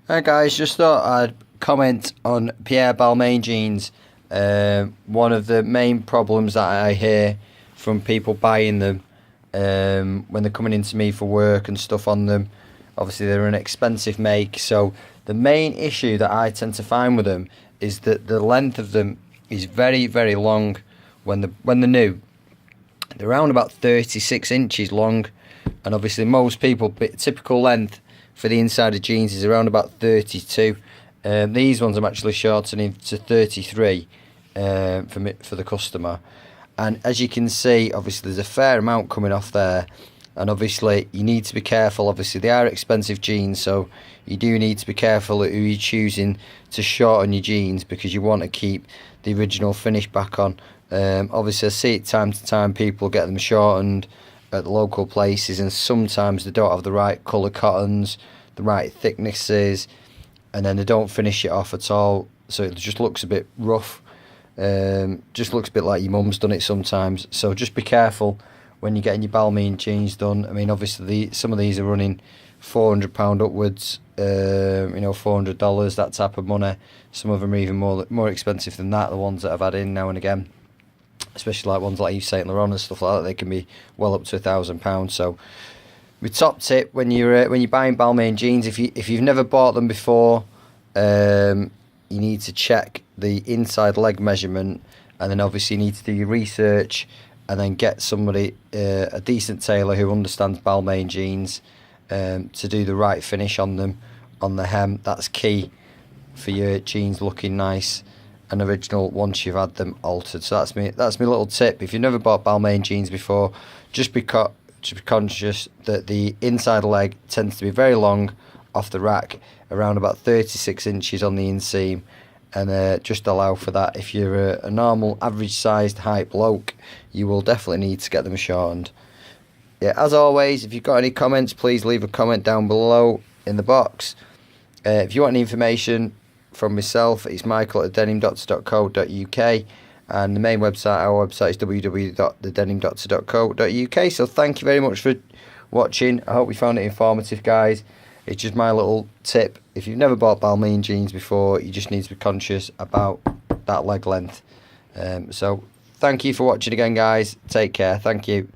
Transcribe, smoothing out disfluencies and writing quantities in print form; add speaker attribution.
Speaker 1: Hi guys, just thought I'd comment on Pierre Balmain jeans. One of the main problems that I hear from people buying them when they're coming into me for work and stuff on them. Obviously they're an expensive make, so the main issue that I tend to find with them is that the length of them is very, very long when they're new. They're around about 36 inches long, and obviously most people, typical length for the inside of jeans is around about 32. These ones I'm actually shortening to 33 for the customer. And as you can see, obviously there's a fair amount coming off there, and obviously you need to be careful. Obviously they are expensive jeans, so you do need to be careful at who you're choosing to shorten your jeans, because you want to keep the original finish back on. Obviously I see it time to time, people get them shortened at the local places, and sometimes they don't have the right colour cottons, the right thicknesses, and then they don't finish it off at all, so it just looks a bit rough. Just looks a bit like your mum's done it sometimes. So just be careful when you're getting your Balmain jeans done. I mean, obviously some of these are running £400 upwards, $400, that type of money. Some of them are even more expensive than that, the ones that I've had in now and again, especially like ones like Yves Saint Laurent and stuff like that. They can be well up to £1,000. So my top tip when you're buying Balmain jeans, if you've never bought them before, you need to check the inside leg measurement, and then obviously you need to do your research, and then get somebody, a decent tailor who understands Balmain jeans, to do the right finish on them, on the hem. That's key for your jeans looking nice and original once you've had them altered. So that's my little tip. If you've never bought Balmain jeans before, just be conscious that the inside leg tends to be very long off the rack, around about 36 inches on the inseam, and just allow for that. If you're a normal average sized height bloke, you will definitely need to get them shortened. Yeah, as always, if you've got any comments, please leave a comment down below in the box. If you want any information from myself, it's michael@denimdoctor.co.uk, and the main website, our website, is www.thedenimdoctor.co.uk. So thank you very much for watching. I hope you found it informative, guys. It's just my little tip. If you've never bought Balmain jeans before, you just need to be conscious about that leg length. So thank you for watching again, guys. Take care. Thank you.